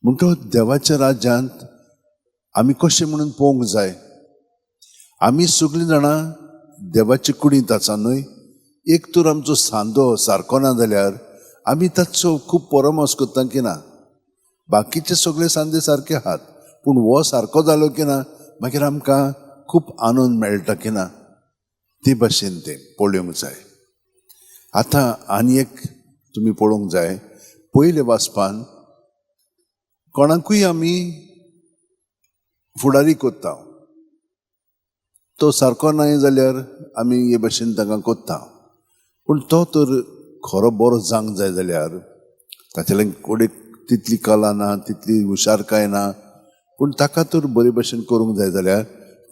म्हणटो देवाच्या राज्यांत आमी कशें म्हणून पळोवंक जाय. आमी सगळीं जाणां देवाचे कुडींत आसा न्हय. एक तर आमचो सांदो सारको ना जाल्यार आमी ताचो खूब परमोस करता की ना. बाकीचे सगळे सांदे सारके आहात पूण हो सारको जालो की ना मागीर आमकां खूब आनंद मेळटा की ना. ते भाशेन तें पळोवंक जाय. आतां आनी एक तुमी पळोवंक जाय. पयले वाचपान कोणाकूय आमी फुडारी कोत्ता. तो सारको न्हय जाल्यार आमी हे भाशेन ताका कोत्ता. पूण तो तर खरो बरो जावंक जाय जाल्यार ताचे कोडे तितली कला ना, तितली हुशारकाय ना, पूण ताका तर बरे भाशेन करूंक जाय जाल्यार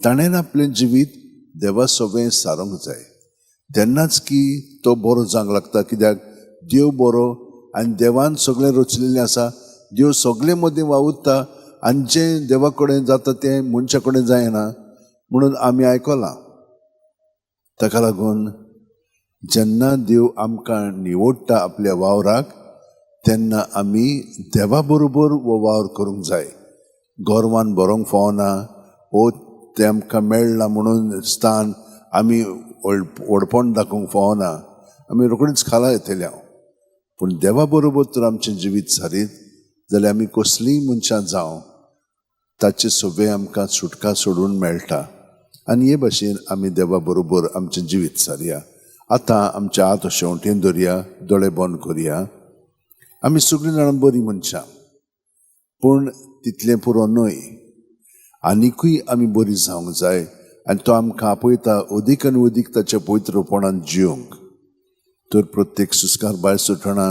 ताणें आपलें जिवीत देवा सगळें सारूंक जाय. तेन्नाच की तो बरो जावंक लागता. कित्याक देव बरो आनी देवान सगळें रचलेलें आसा. देव सगळे मदीं वावुरता आनी जें देवा कडेन जाता तें मनशा कडेन जायना म्हणून आमी आयकलां. ताका लागून जेन्ना देव आमकां निवडटा आपल्या वावराक तेन्ना आमी देवा बरोबर हो वावर करूंक जाय. गोरवान बरोंक फावना वो तें आमकां मेळना म्हणून स्थान आमी व्हडपण दाखोवंक फावना. आमी रोखडीच खाला येतले हांव. पूण देवा बरोबर तर आमचें जिवीत सारीत जाल्यार आमी कसलीय मनशां जावं ताचे सगळे आमकां सुटका सोडून मेळटा. आनी हे भाशेन आमी देवा बरोबर आमचें जिवीत सारया. आतां आमच्या हात शेवटेन धरया, दोळे बंद करया. आमी सगळीं जाणां बरीं मनशां पूण तितलें पुरो न्हय. आनिकूय आमी बरीं जावंक जाय आनी तो आमकां आपयता अदीक आनी अदीक ताच्या पवित्रपणान जिवंक. तर प्रत्येक सुस्कार भायर सुटना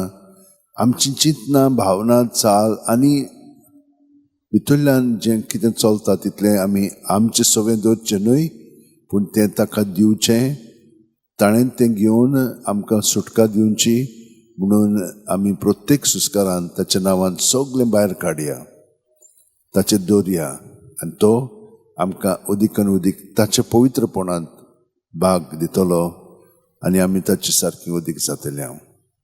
आमची चिंतना भावना चाल आनी भितरल्यान जें कितें चलता तितलें आमी आमचें सगळें दवरचें न्हय पूण तें ताका दिवचें. ताणें तें घेवन आमकां सुटका दिवची म्हणून आमी प्रत्येक सुस्कारान ताच्या नांवान सगळें भायर काडया, ताचें दवरया आनी तो आमकां अदीक आनी अदीक ताच्या पवित्रपणांत भाग दितलो आनी आमी ताचे सारकीं अदीक जातले हांव.